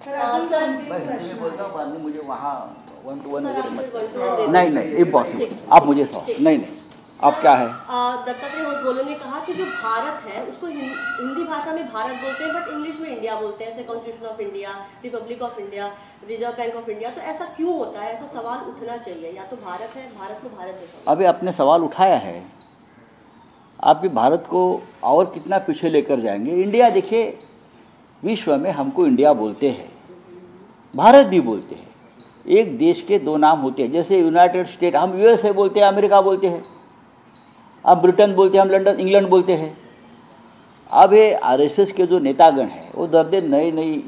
मैं बोलता हूँ बाद में मुझे वहाँ 1 to 1 नहीं इम्पॉसिबल। आप मुझे नहीं आप क्या है। दत्तात्रेय होसबोले ने कहा कि जो भारत है उसको हिंदी भाषा में भारत बोलते हैं बट इंग्लिश में इंडिया बोलते हैं, जैसे constitution of India, Republic of India, reserve bank of India. तो ऐसा क्यों होता है? ऐसा सवाल उठना चाहिए। या तो भारत है, भारत को भारत है। अभी आपने सवाल उठाया है, आप भारत को और कितना पीछे लेकर जाएंगे। इंडिया देखिए, विश्व में हमको इंडिया बोलते हैं, भारत भी बोलते हैं। एक देश के दो नाम होते हैं, जैसे यूनाइटेड स्टेट हम यूएसए बोलते हैं, अमेरिका बोलते हैं, अब ब्रिटेन बोलते हैं, हम लंदन इंग्लैंड बोलते हैं। अब ये आरएसएस के जो नेतागण हैं वो दर दिन नई नई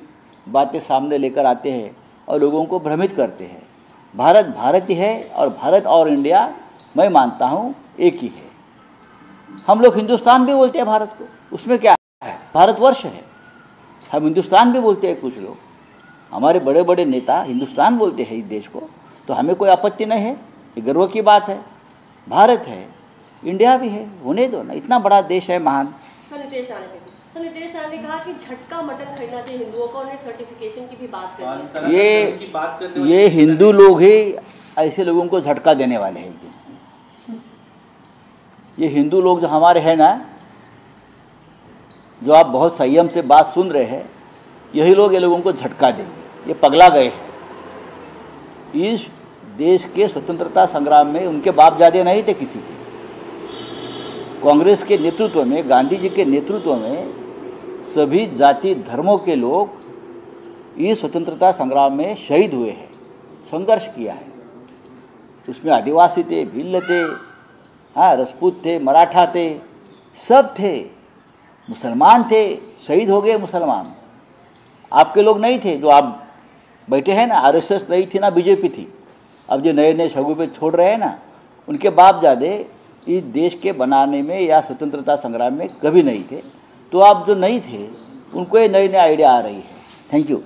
बातें सामने लेकर आते हैं और लोगों को भ्रमित करते हैं। भारत भारत ही है और भारत और इंडिया मैं मानता हूँ एक ही है। हम लोग हिंदुस्तान भी बोलते हैं भारत को, उसमें क्या है, भारतवर्ष है। हम हिंदुस्तान भी बोलते हैं, कुछ लोग हमारे बड़े बड़े नेता हिंदुस्तान बोलते हैं इस देश को, तो हमें कोई आपत्ति नहीं है, ये गर्व की बात है। भारत है, इंडिया भी है, होने दो ना, इतना बड़ा देश है, महान। नीतीश राणे ने कहा कि झटका मटन खरीदना चाहिए हिंदुओं को, उन्हें सर्टिफिकेशन की भी बात करनी है। ये हिंदू लोग ही ऐसे लोगों को झटका देने वाले हैं। ये हिंदू लोग जो हमारे हैं ना, जो आप बहुत संयम से बात सुन रहे हैं, यही लोग ये लोगों को झटका देंगे। ये पगला गए हैं। इस देश के स्वतंत्रता संग्राम में उनके बापजादे नहीं थे किसी के। कांग्रेस के नेतृत्व में, गांधी जी के नेतृत्व में सभी जाति धर्मों के लोग इस स्वतंत्रता संग्राम में शहीद हुए हैं, संघर्ष किया है। उसमें आदिवासी थे, भिल्ल थे, हाँ, राजपूत थे, मराठा थे, सब थे, मुसलमान थे, शहीद हो गए मुसलमान। आपके लोग नहीं थे जो आप बैठे हैं ना, आरएसएस नहीं थी ना बीजेपी थी। अब जो नए नए शगुफे छोड़ रहे हैं ना, उनके बापजादे इस देश के बनाने में या स्वतंत्रता संग्राम में कभी नहीं थे। तो आप जो नहीं थे उनको ये नई नई आइडिया आ रही है। Thank you.